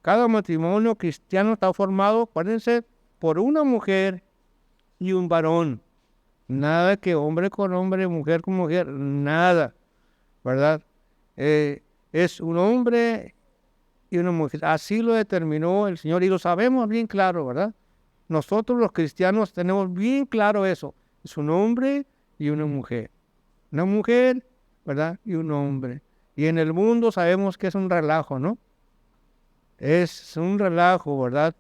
Cada matrimonio cristiano está formado, acuérdense, por una mujer y un varón. Nada que hombre con hombre, mujer con mujer, nada, ¿verdad? Es un hombre y una mujer. Así lo determinó el Señor y lo sabemos bien claro, ¿verdad? Nosotros los cristianos tenemos bien claro eso. Es un hombre y una mujer. Una mujer, ¿verdad? Y un hombre. Y en el mundo sabemos que es un relajo, ¿no? Es un relajo, ¿verdad?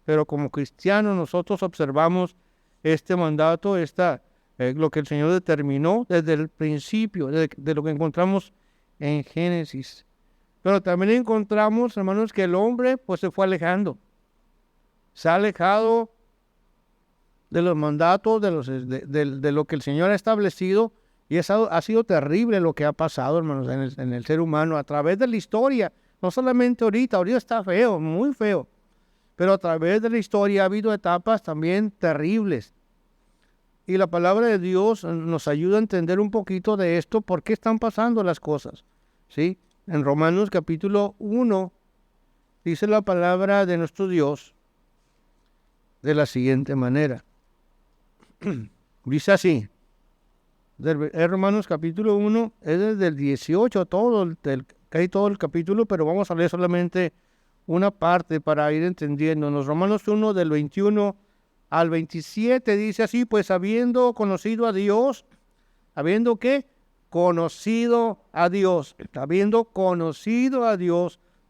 Pero como cristianos nosotros observamos este mandato, lo que el Señor determinó desde el principio, de lo que encontramos en Génesis. Pero también encontramos, hermanos, que el hombre pues se fue alejando. Se ha alejado de los mandatos, de lo que el Señor ha establecido, y ha sido terrible lo que ha pasado, hermanos, en el ser humano a través de la historia. No solamente ahorita está feo, muy feo, pero a través de la historia ha habido etapas también terribles. Y la palabra de Dios nos ayuda a entender un poquito de esto, por qué están pasando las cosas, ¿sí? En Romanos capítulo 1 dice la palabra de nuestro Dios de la siguiente manera. Dice así, Romanos capítulo 1, es desde el 18, casi todo el capítulo, pero vamos a leer solamente una parte para ir entendiéndonos. Romanos 1 del 21 al 27 dice así, pues habiendo conocido a Dios, habiendo conocido a Dios,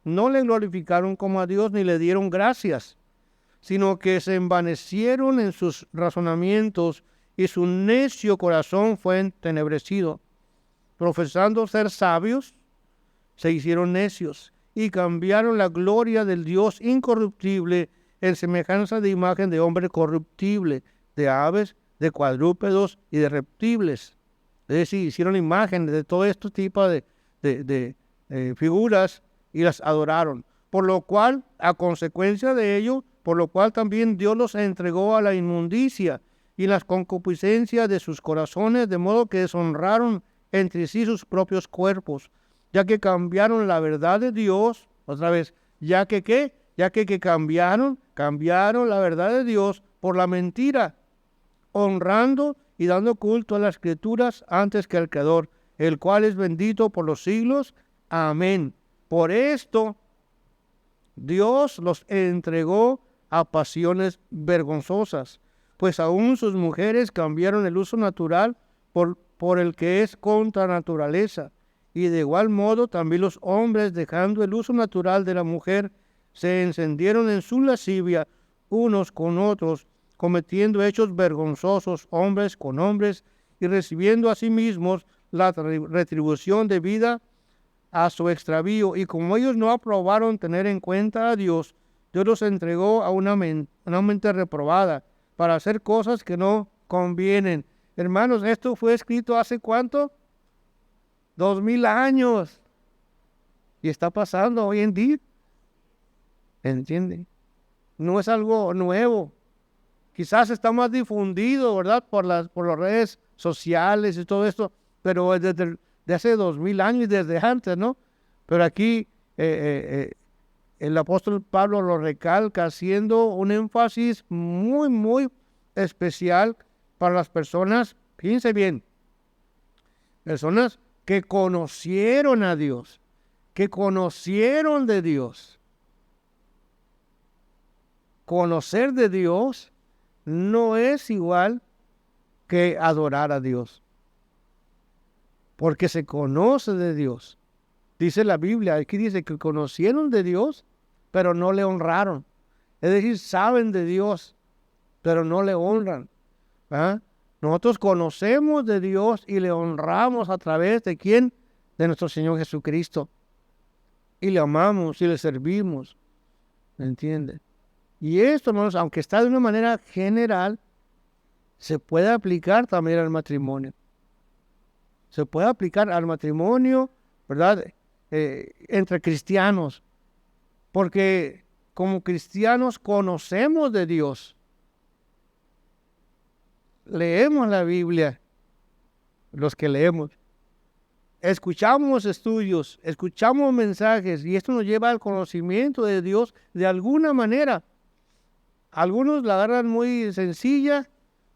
no le glorificaron como a Dios ni le dieron gracias, sino que se envanecieron en sus razonamientos y su necio corazón fue entenebrecido. Profesando ser sabios, se hicieron necios y cambiaron la gloria del Dios incorruptible en semejanza de imagen de hombre corruptible, de aves, de cuadrúpedos y de reptiles. Es decir, hicieron imágenes de todo este tipo de figuras y las adoraron. Por lo cual, a consecuencia de ello, por lo cual también Dios los entregó a la inmundicia y las concupiscencias de sus corazones, de modo que deshonraron entre sí sus propios cuerpos, ya que cambiaron la verdad de Dios, otra vez, ya que cambiaron la verdad de Dios por la mentira, honrando y dando culto a las escrituras antes que al Creador, el cual es bendito por los siglos. Amén. Por esto, Dios los entregó a pasiones vergonzosas, pues aún sus mujeres cambiaron el uso natural por el que es contra naturaleza, y de igual modo también los hombres, dejando el uso natural de la mujer, se encendieron en su lascivia unos con otros, cometiendo hechos vergonzosos hombres con hombres, y recibiendo a sí mismos la retribución debida a su extravío. Y como ellos no aprobaron tener en cuenta a Dios, Dios los entregó a una mente reprobada para hacer cosas que no convienen. Hermanos, esto fue escrito ¿hace cuánto? 2000 años. Y está pasando hoy en día. ¿Entienden? No es algo nuevo. Quizás está más difundido, ¿verdad? Por las redes sociales y todo esto, pero desde hace 2000 años y desde antes, ¿no? Pero aquí el apóstol Pablo lo recalca haciendo un énfasis muy, muy especial para las personas, fíjense bien, personas que conocieron a Dios, que conocieron de Dios. Conocer de Dios no es igual que adorar a Dios, porque se conoce de Dios. Dice la Biblia, aquí dice que conocieron de Dios, pero no le honraron. Es decir, saben de Dios, pero no le honran. ¿Ah? Nosotros conocemos de Dios y le honramos a través de ¿quién? De nuestro Señor Jesucristo. Y le amamos y le servimos. ¿Me entienden? Y esto, hermanos, aunque está de una manera general, se puede aplicar también al matrimonio. Se puede aplicar al matrimonio, ¿verdad? Entre cristianos. Porque como cristianos conocemos de Dios. Leemos la Biblia, los que leemos. escuchamos estudios, escuchamos mensajes y esto nos lleva al conocimiento de Dios de alguna manera. Algunos la agarran muy sencilla,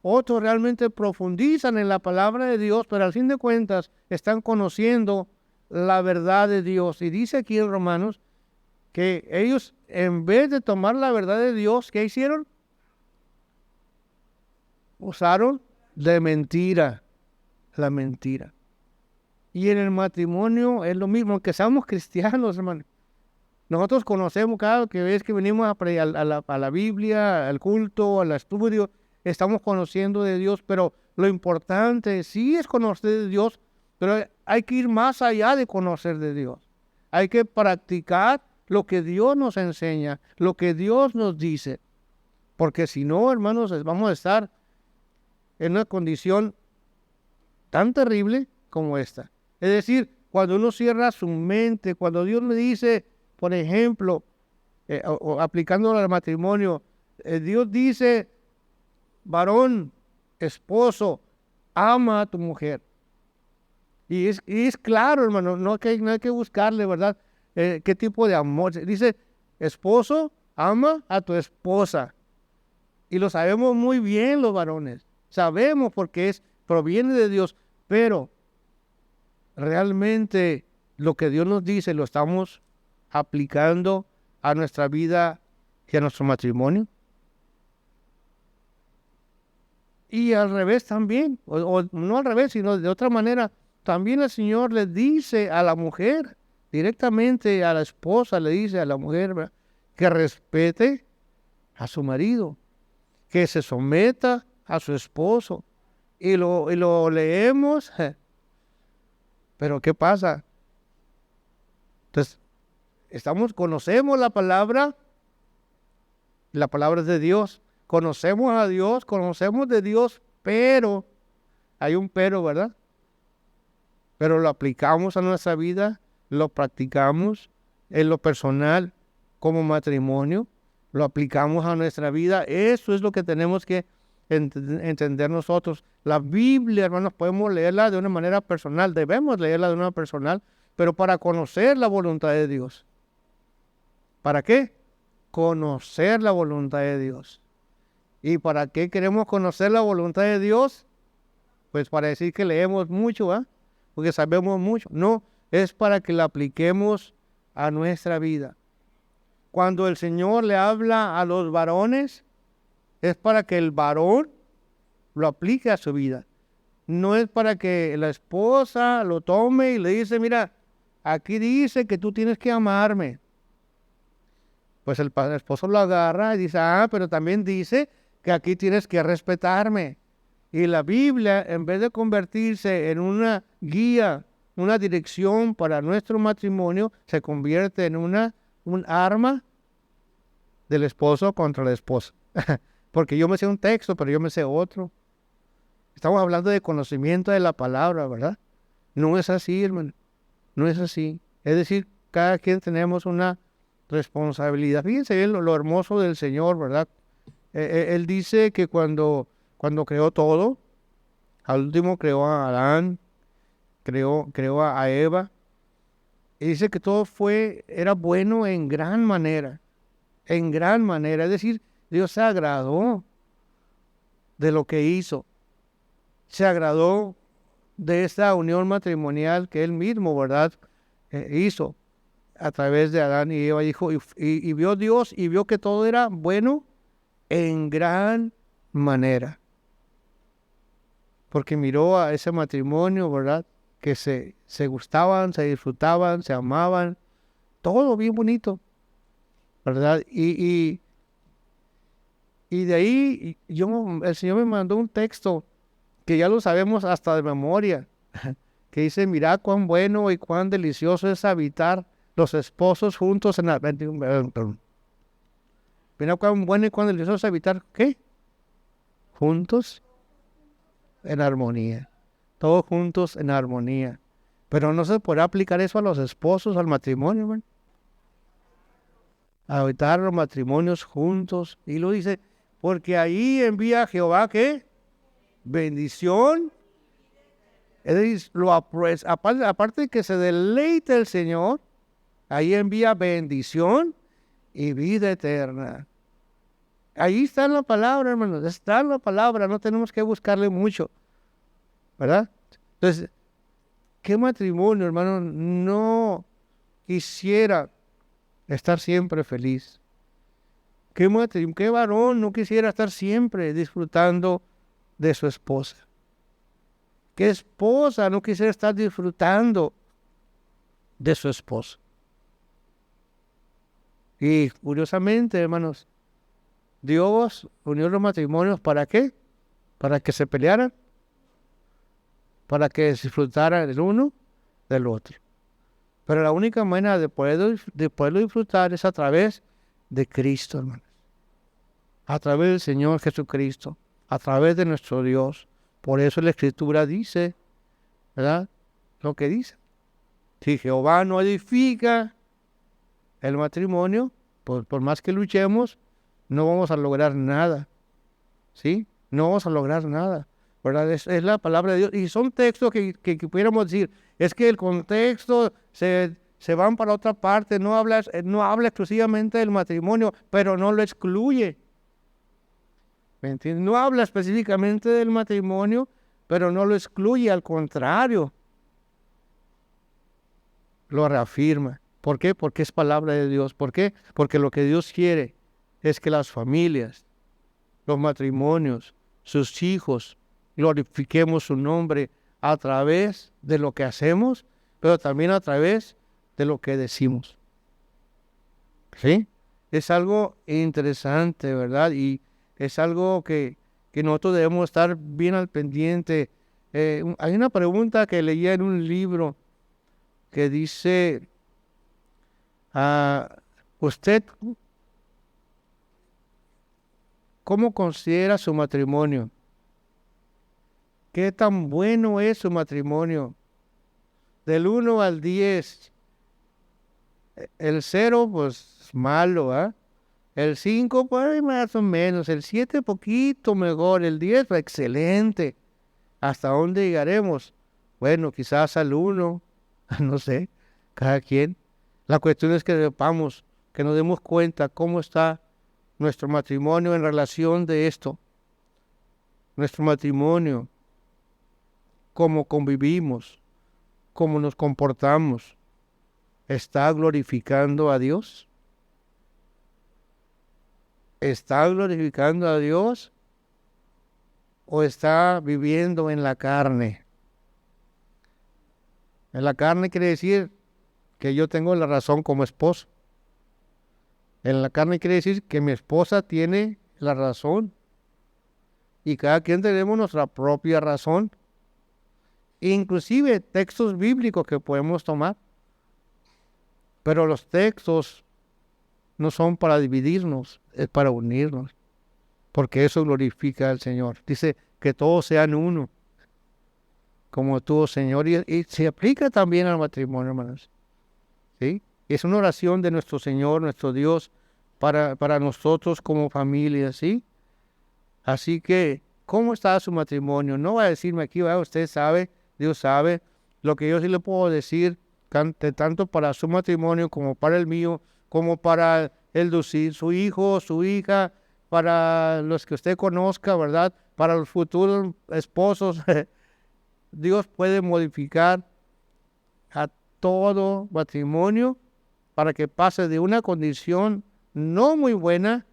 otros realmente profundizan en la palabra de Dios, pero al fin de cuentas están conociendo la verdad de Dios. Y dice aquí en Romanos que ellos, en vez de tomar la verdad de Dios, ¿qué hicieron? Usaron de mentira, la mentira. Y en el matrimonio es lo mismo, que seamos cristianos, hermano. Nosotros conocemos cada vez que venimos a la Biblia, al culto, al estudio, estamos conociendo de Dios, pero lo importante sí es conocer de Dios, pero hay que ir más allá de conocer de Dios. Hay que practicar lo que Dios nos enseña, lo que Dios nos dice, porque si no, hermanos, vamos a estar en una condición tan terrible como esta. Es decir, cuando uno cierra su mente, cuando Dios le dice, por ejemplo, o aplicándolo al matrimonio, Dios dice, varón, esposo, ama a tu mujer. Y es claro, hermano, no hay que buscarle, ¿verdad? ¿Qué tipo de amor? Dice, esposo, ama a tu esposa. Y lo sabemos muy bien los varones. Sabemos porque proviene de Dios, pero realmente lo que Dios nos dice lo estamos aplicando a nuestra vida y a nuestro matrimonio. Y al revés también, o no al revés, sino de otra manera, también el Señor le dice a la mujer, directamente a la esposa, le dice a la mujer, ¿verdad?, que respete a su marido, que se someta a su esposo. Y lo leemos, pero ¿qué pasa? Entonces, conocemos la palabra es de Dios, conocemos a Dios, conocemos de Dios, pero, hay un pero, ¿verdad? Pero lo aplicamos a nuestra vida, lo practicamos en lo personal, como matrimonio, lo aplicamos a nuestra vida. Eso es lo que tenemos que entender nosotros. La Biblia, hermanos, podemos leerla de una manera personal, debemos leerla de una manera personal, pero para conocer la voluntad de Dios. ¿Para qué? Conocer la voluntad de Dios. ¿Y para qué queremos conocer la voluntad de Dios? Pues para decir que leemos mucho, ¿ah? Porque sabemos mucho. No, es para que la apliquemos a nuestra vida. Cuando el Señor le habla a los varones, es para que el varón lo aplique a su vida. No es para que la esposa lo tome y le dice, mira, aquí dice que tú tienes que amarme. Pues el esposo lo agarra y dice, pero también dice que aquí tienes que respetarme. Y la Biblia, en vez de convertirse en una guía, una dirección para nuestro matrimonio, se convierte en un arma del esposo contra la esposa. Porque yo me sé un texto, pero yo me sé otro. Estamos hablando de conocimiento de la palabra, ¿verdad? No es así, hermano. No es así. Es decir, cada quien tenemos una responsabilidad. Fíjense bien lo hermoso del Señor, ¿verdad? Él dice que cuando creó todo, al último creó a Adán, creó a Eva, y dice que todo era bueno en gran manera, es decir, Dios se agradó de lo que hizo, se agradó de esta unión matrimonial que Él mismo, ¿verdad?, hizo a través de Adán y Eva, dijo, y vio Dios y vio que todo era bueno en gran manera. Porque miró a ese matrimonio, ¿verdad?, que se gustaban, se disfrutaban, se amaban, todo bien bonito, ¿verdad? Y de ahí el Señor me mandó un texto que ya lo sabemos hasta de memoria, que dice, mira cuán bueno y cuán delicioso es habitar los esposos juntos en mira cuán bueno y cuán delicioso es habitar, ¿qué? Juntos en armonía. Todos juntos en armonía. Pero no se podrá aplicar eso a los esposos, al matrimonio, ¿verdad? A habitar los matrimonios juntos. Y lo dice, porque ahí envía Jehová, ¿qué? Bendición Aparte de que se deleite el Señor, ahí envía bendición y vida eterna. Ahí está en la palabra, hermanos, está en la palabra, no tenemos que buscarle mucho, ¿verdad? Entonces, ¿qué matrimonio, hermano, no quisiera estar siempre feliz? ¿Qué varón no quisiera estar siempre disfrutando de su esposa? ¿Qué esposa no quisiera estar disfrutando de su esposo? Y curiosamente, hermanos, Dios unió los matrimonios ¿para qué? Para que se pelearan, para que disfrutaran el uno del otro. Pero la única manera de poderlo disfrutar es a través de Cristo, hermanos. A través del Señor Jesucristo, a través de nuestro Dios. Por eso la Escritura dice, ¿verdad? Lo que dice. Si Jehová no edifica el matrimonio, pues por más que luchemos, no vamos a lograr nada. ¿Sí? No vamos a lograr nada. ¿Verdad? Es la palabra de Dios. Y son textos que pudiéramos decir, es que el contexto se van para otra parte, no habla exclusivamente del matrimonio, pero no lo excluye. ¿Me entiendes? No habla específicamente del matrimonio, pero no lo excluye, al contrario, lo reafirma. ¿Por qué? Porque es palabra de Dios. ¿Por qué? Porque lo que Dios quiere es que las familias, los matrimonios, sus hijos, glorifiquemos su nombre a través de lo que hacemos, pero también a través de lo que decimos. ¿Sí? Es algo interesante, ¿verdad? Y es algo que nosotros debemos estar bien al pendiente. Hay una pregunta que leía en un libro que dice, ¿usted cómo considera su matrimonio? ¿Qué tan bueno es su matrimonio? Del 1 al 10. El 0, pues, malo, ¿ah? El 5, pues, más o menos. El 7, poquito mejor. El 10, pues, excelente. ¿Hasta dónde llegaremos? Bueno, quizás al 1, no sé, cada quien. La cuestión es que sepamos, que nos demos cuenta cómo está nuestro matrimonio en relación de esto. Nuestro matrimonio, cómo convivimos, cómo nos comportamos, ¿está glorificando a Dios? ¿Está glorificando a Dios o está viviendo en la carne? En la carne quiere decir que yo tengo la razón como esposo. En la carne quiere decir que mi esposa tiene la razón. Y cada quien tenemos nuestra propia razón. Inclusive textos bíblicos que podemos tomar. Pero los textos no son para dividirnos, es para unirnos. Porque eso glorifica al Señor. Dice que todos sean uno. Como tú, Señor. Y se aplica también al matrimonio, hermanos. ¿Sí? Es una oración de nuestro Señor, nuestro Dios, para nosotros como familia, ¿sí? Así que, ¿cómo está su matrimonio? No va a decirme aquí, usted sabe, Dios sabe. Lo que yo sí le puedo decir, tanto para su matrimonio como para el mío, como para el de su hijo, su hija, para los que usted conozca, ¿verdad? Para los futuros esposos, Dios puede modificar a todo matrimonio para que pase de una condición no muy buena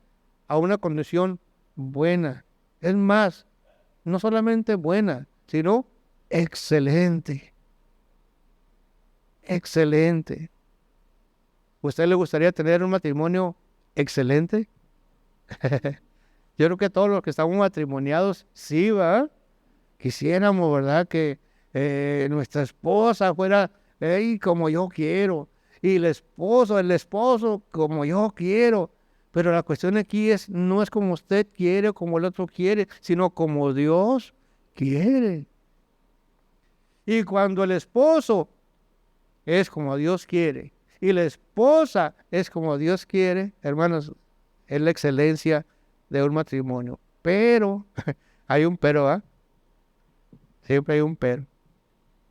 a una condición buena. Es más, no solamente buena, sino excelente. Excelente. ¿Usted le gustaría tener un matrimonio excelente? Yo creo que todos los que estamos matrimoniados, sí, ¿va? Quisiéramos, ¿verdad? Que nuestra esposa fuera como yo quiero. Y el esposo como yo quiero. Pero la cuestión aquí no es como usted quiere o como el otro quiere, sino como Dios quiere. Y cuando el esposo es como Dios quiere y la esposa es como Dios quiere, hermanos, es la excelencia de un matrimonio. Pero, hay un pero, ¿ah? Siempre hay un pero.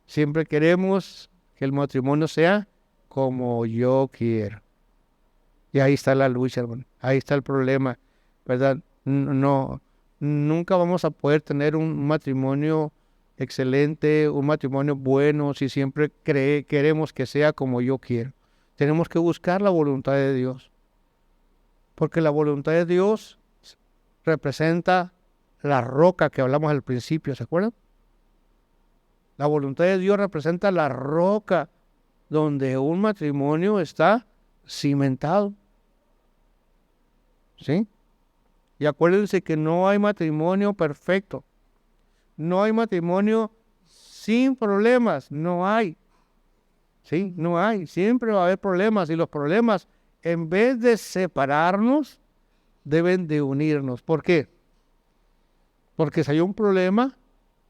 Siempre queremos que el matrimonio sea como yo quiero. Y ahí está la lucha, hermano. Ahí está el problema, ¿verdad? No, nunca vamos a poder tener un matrimonio excelente, un matrimonio bueno, si siempre queremos que sea como yo quiero. Tenemos que buscar la voluntad de Dios, porque la voluntad de Dios representa la roca que hablamos al principio, ¿se acuerdan? La voluntad de Dios representa la roca donde un matrimonio está cimentado, ¿sí? Y acuérdense que no hay matrimonio perfecto, no hay matrimonio sin problemas, no hay, ¿sí? No hay, siempre va a haber problemas y los problemas, en vez de separarnos, deben de unirnos. ¿Por qué? Porque si hay un problema,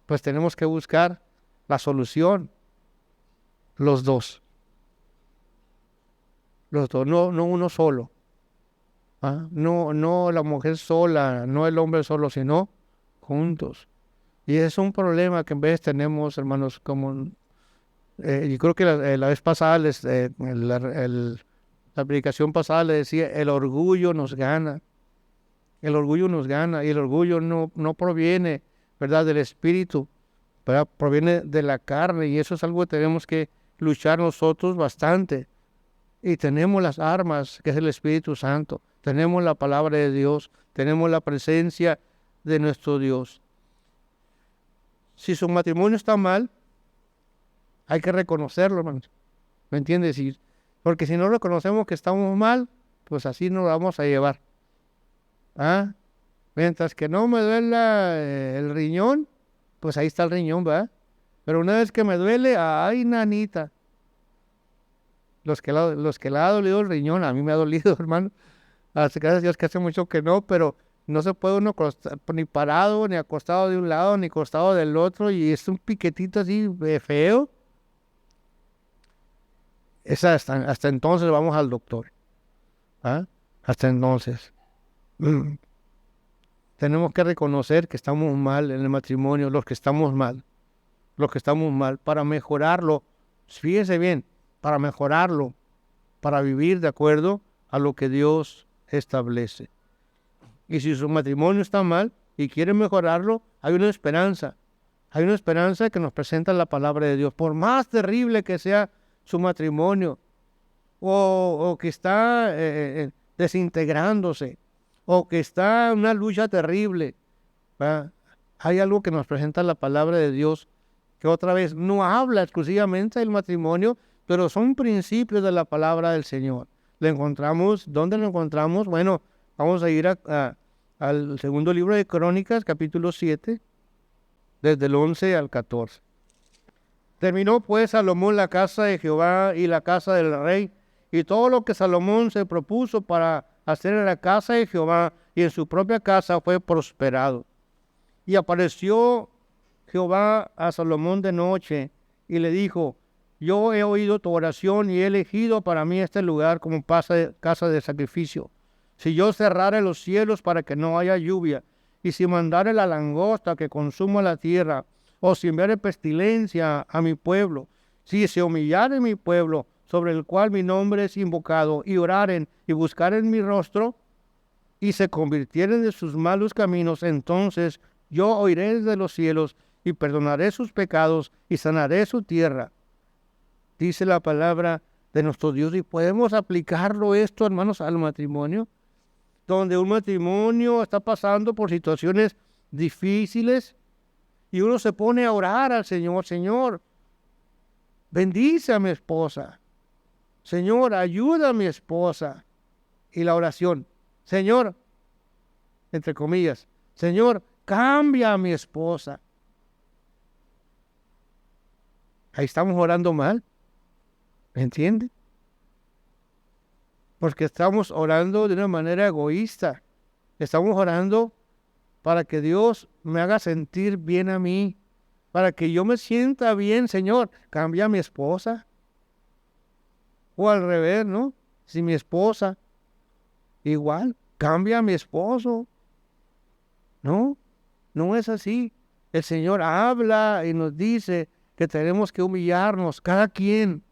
pues tenemos que buscar la solución, los dos, no uno solo. No la mujer sola, no el hombre solo, sino juntos. Y es un problema que en vez tenemos, hermanos, como yo creo que la vez pasada, la predicación pasada le decía, el orgullo nos gana. El orgullo nos gana y el orgullo no proviene, ¿verdad?, del espíritu, ¿verdad? Proviene de la carne y eso es algo que tenemos que luchar nosotros bastante. Y tenemos las armas, que es el Espíritu Santo. Tenemos la palabra de Dios. Tenemos la presencia de nuestro Dios. Si su matrimonio está mal, hay que reconocerlo, hermanos. ¿Me entiendes? Porque si no reconocemos que estamos mal, pues así nos lo vamos a llevar. Mientras que no me duela el riñón, pues ahí está el riñón, ¿verdad? Pero una vez que me duele, ¡ay, nanita! Los que le ha dolido el riñón, a mí me ha dolido, hermano. Gracias a Dios que hace mucho que no, pero no se puede uno ni parado, ni acostado de un lado, ni acostado del otro, y es un piquetito así feo. Hasta entonces vamos al doctor. Hasta entonces. Tenemos que reconocer que estamos mal en el matrimonio, los que estamos mal, para mejorarlo. Fíjese bien, para mejorarlo, para vivir de acuerdo a lo que Dios establece. Y si su matrimonio está mal y quiere mejorarlo, hay una esperanza. Hay una esperanza que nos presenta la palabra de Dios. Por más terrible que sea su matrimonio, o que está desintegrándose, o que está en una lucha terrible, ¿verdad? Hay algo que nos presenta la palabra de Dios, que otra vez no habla exclusivamente del matrimonio, pero son principios de la palabra del Señor. ¿Dónde lo encontramos? Bueno, vamos a ir al segundo libro de Crónicas, capítulo 7, desde el 11 al 14. Terminó pues Salomón la casa de Jehová y la casa del rey, y todo lo que Salomón se propuso para hacer en la casa de Jehová y en su propia casa fue prosperado. Y apareció Jehová a Salomón de noche y le dijo: yo he oído tu oración y he elegido para mí este lugar como casa de sacrificio. Si yo cerrare los cielos para que no haya lluvia, y si mandare la langosta que consuma la tierra, o si enviare pestilencia a mi pueblo, si se humillare mi pueblo, sobre el cual mi nombre es invocado, y oraren y buscaren mi rostro, y se convirtieren de sus malos caminos, entonces yo oiré desde los cielos, y perdonaré sus pecados, y sanaré su tierra. Dice la palabra de nuestro Dios, y podemos aplicarlo esto, hermanos, al matrimonio, donde un matrimonio está pasando por situaciones difíciles, y uno se pone a orar al Señor: Señor, bendice a mi esposa. Señor, ayuda a mi esposa. Y la oración: Señor, entre comillas, Señor, cambia a mi esposa. Ahí estamos orando mal. ¿Me entiende? Porque estamos orando de una manera egoísta. Estamos orando para que Dios me haga sentir bien a mí, para que yo me sienta bien. Señor, cambia a mi esposa. O al revés, ¿no? Si mi esposa, igual, cambia a mi esposo. No es así. El Señor habla y nos dice que tenemos que humillarnos, cada quien,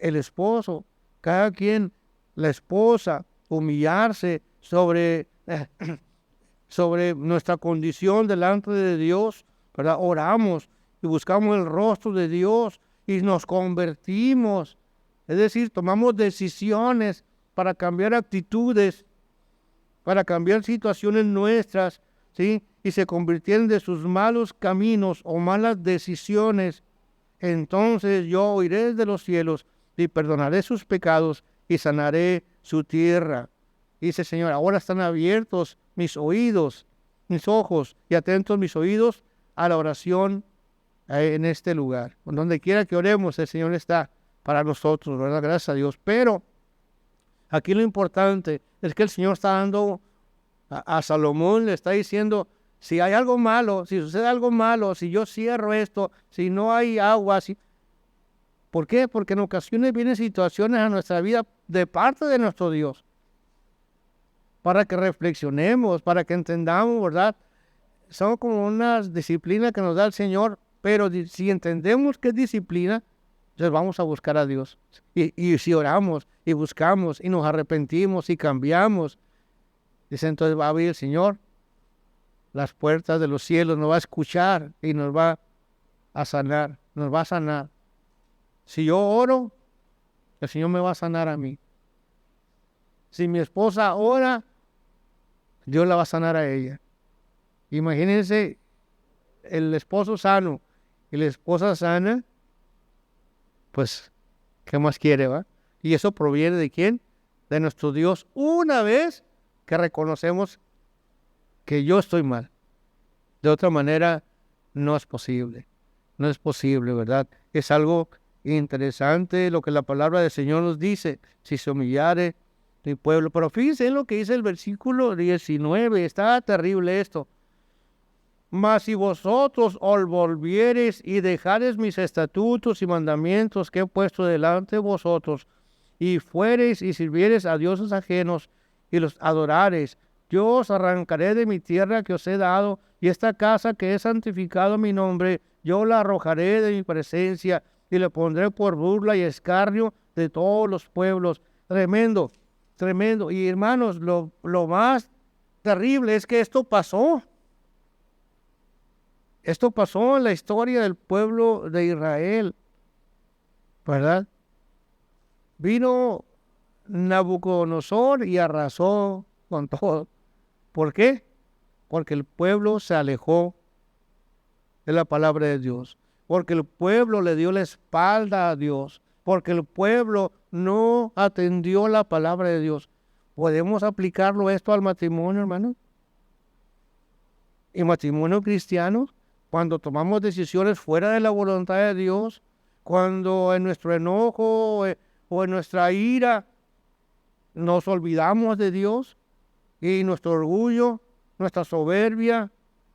el esposo, cada quien, la esposa, humillarse sobre nuestra condición delante de Dios, ¿verdad? Oramos y buscamos el rostro de Dios y nos convertimos. Es decir, tomamos decisiones para cambiar actitudes, para cambiar situaciones nuestras, ¿sí? Y se convirtieron de sus malos caminos o malas decisiones. Entonces yo oiré desde los cielos y perdonaré sus pecados y sanaré su tierra. Dice el Señor, ahora están abiertos mis oídos, mis ojos y atentos mis oídos a la oración en este lugar. Donde quiera que oremos, el Señor está para nosotros, ¿verdad? Gracias a Dios. Pero aquí lo importante es que el Señor está dando a Salomón, le está diciendo, si hay algo malo, si sucede algo malo, si yo cierro esto, si no hay agua, ¿por qué? Porque en ocasiones vienen situaciones a nuestra vida de parte de nuestro Dios, para que reflexionemos, para que entendamos, ¿verdad? Son como unas disciplinas que nos da el Señor, pero si entendemos que es disciplina, entonces vamos a buscar a Dios. Y si oramos y buscamos y nos arrepentimos y cambiamos, dice, entonces va a abrir el Señor las puertas de los cielos, nos va a escuchar y nos va a sanar, nos va a sanar. Si yo oro, el Señor me va a sanar a mí. Si mi esposa ora, Dios la va a sanar a ella. Imagínense el esposo sano y la esposa sana, pues, ¿qué más quiere, va? Y eso proviene ¿de quién? De nuestro Dios, una vez que reconocemos que yo estoy mal. De otra manera, no es posible. No es posible, ¿verdad? Es algo interesante lo que la palabra del Señor nos dice. Si se humillare mi pueblo. Pero fíjense en lo que dice el versículo 19. Está terrible esto. Mas si vosotros os volviereis y dejareis mis estatutos y mandamientos que he puesto delante de vosotros, y fuereis y sirviereis a dioses ajenos y los adorareis, yo os arrancaré de mi tierra que os he dado, y esta casa que he santificado mi nombre, yo la arrojaré de mi presencia, y le pondré por burla y escarnio de todos los pueblos. Tremendo, tremendo. Y hermanos, lo más terrible es que esto pasó. Esto pasó en la historia del pueblo de Israel, ¿verdad? Vino Nabucodonosor y arrasó con todo. ¿Por qué? Porque el pueblo se alejó de la palabra de Dios. Porque el pueblo le dio la espalda a Dios. Porque el pueblo no atendió la palabra de Dios. ¿Podemos aplicarlo esto al matrimonio, hermano? ¿Y matrimonio cristiano? Cuando tomamos decisiones fuera de la voluntad de Dios, cuando en nuestro enojo o en nuestra ira nos olvidamos de Dios y nuestro orgullo, nuestra soberbia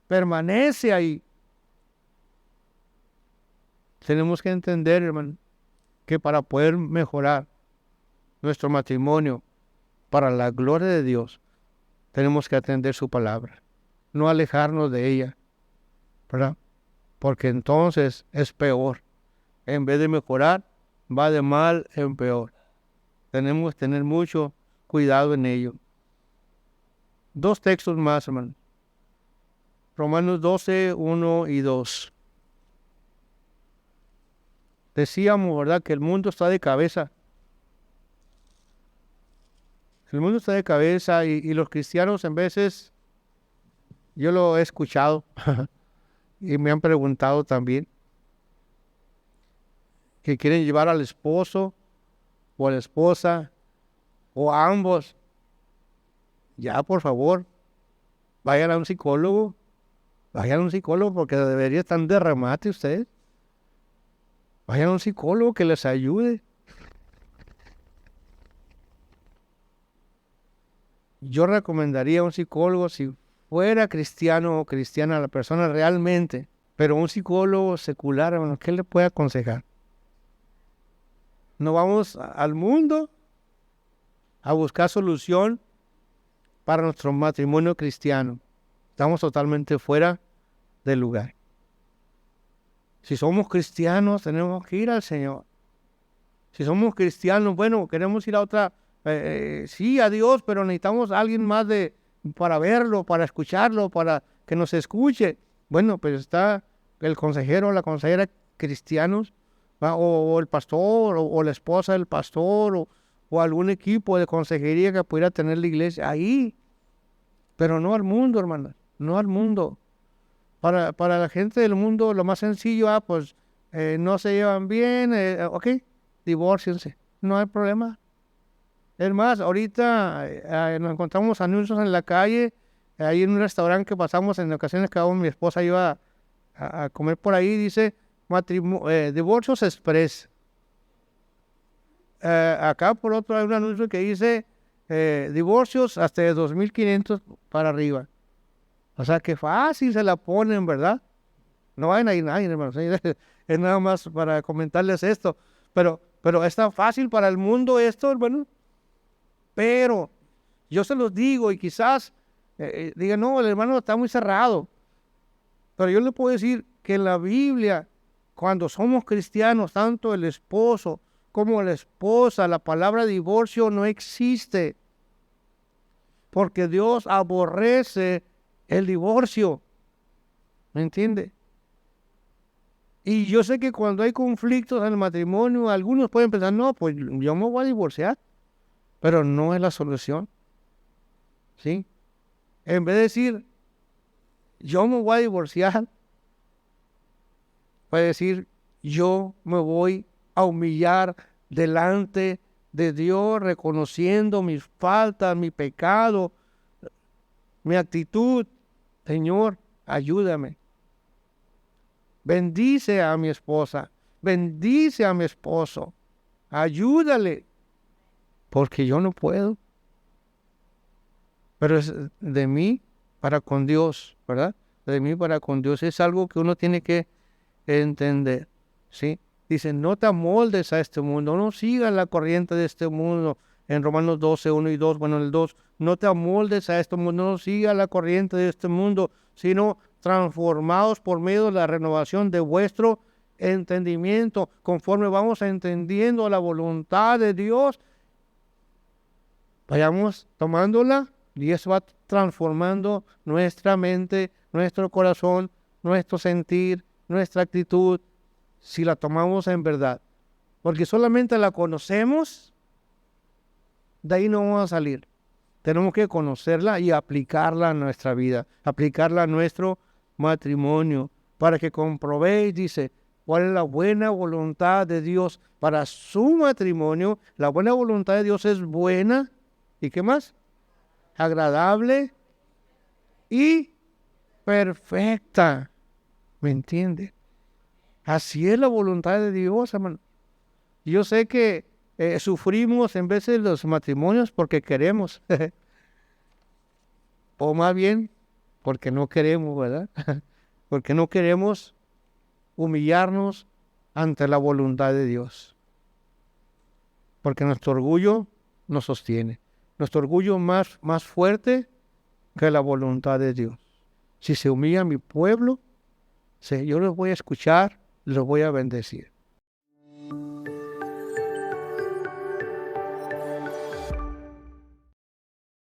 permanece ahí. Tenemos que entender, hermano, que para poder mejorar nuestro matrimonio para la gloria de Dios, tenemos que atender su palabra, no alejarnos de ella, ¿verdad? Porque entonces es peor. En vez de mejorar, va de mal en peor. Tenemos que tener mucho cuidado en ello. Dos textos más, hermano. Romanos 12, 1 y 2. Decíamos, ¿verdad?, que el mundo está de cabeza. El mundo está de cabeza y los cristianos en veces, yo lo he escuchado y me han preguntado también, que quieren llevar al esposo o a la esposa o a ambos. Ya, por favor, vayan a un psicólogo. Vayan a un psicólogo porque debería estar de remate ustedes. Vayan a un psicólogo que les ayude. Yo recomendaría a un psicólogo si fuera cristiano o cristiana la persona realmente, pero un psicólogo secular, hermano, ¿qué le puede aconsejar? No vamos al mundo a buscar solución para nuestro matrimonio cristiano. Estamos totalmente fuera del lugar. Si somos cristianos, tenemos que ir al Señor. Si somos cristianos, bueno, queremos ir a otra, sí, a Dios, pero necesitamos a alguien más para verlo, para escucharlo, para que nos escuche. Bueno, pues está el consejero, la consejera cristianos, o el pastor, o la esposa del pastor, o algún equipo de consejería que pudiera tener la iglesia ahí. Pero no al mundo, hermanas, no al mundo. Para la gente del mundo, lo más sencillo, pues no se llevan bien, ok, divórciense, no hay problema. Es más, ahorita nos encontramos anuncios en la calle, ahí en un restaurante que pasamos en ocasiones que mi esposa iba a comer por ahí, dice divorcios express. Acá por otro hay un anuncio que dice divorcios hasta de 2,500 para arriba. O sea, que fácil se la ponen, ¿verdad? No vayan a ir nadie, hermanos. Es nada más para comentarles esto. Pero es tan fácil para el mundo esto, hermano. Pero yo se los digo y quizás digan, no, el hermano está muy cerrado. Pero yo le puedo decir que en la Biblia, cuando somos cristianos, tanto el esposo como la esposa, la palabra divorcio no existe. Porque Dios aborrece el divorcio. ¿Me entiende? Y yo sé que cuando hay conflictos en el matrimonio, algunos pueden pensar, no, pues yo me voy a divorciar. Pero no es la solución. ¿Sí? En vez de decir, yo me voy a divorciar, puede decir, yo me voy a humillar delante de Dios, reconociendo mis faltas, mi pecado, mi actitud. Señor, ayúdame. Bendice a mi esposa, bendice a mi esposo, ayúdale, porque yo no puedo. Pero es de mí para con Dios, ¿verdad? De mí para con Dios. Es algo que uno tiene que entender, ¿sí? Dice, no te amoldes a este mundo, no sigas la corriente de este mundo. En Romanos 12, 1 y 2, bueno, en el 2, no te amoldes a este mundo, no sigas la corriente de este mundo, sino transformados por medio de la renovación de vuestro entendimiento, conforme vamos entendiendo la voluntad de Dios, vayamos tomándola y eso va transformando nuestra mente, nuestro corazón, nuestro sentir, nuestra actitud, si la tomamos en verdad. Porque solamente la conocemos, de ahí no vamos a salir. Tenemos que conocerla y aplicarla a nuestra vida, aplicarla a nuestro matrimonio, para que comprobéis, dice, cuál es la buena voluntad de Dios para su matrimonio. La buena voluntad de Dios es buena, ¿y qué más? Agradable y perfecta. ¿Me entiende? Así es la voluntad de Dios, hermano. Yo sé que sufrimos en veces los matrimonios porque queremos, o más bien porque no queremos, ¿verdad? Porque no queremos humillarnos ante la voluntad de Dios. Porque nuestro orgullo nos sostiene. Nuestro orgullo más fuerte que la voluntad de Dios. Si se humilla mi pueblo, yo los voy a escuchar, los voy a bendecir.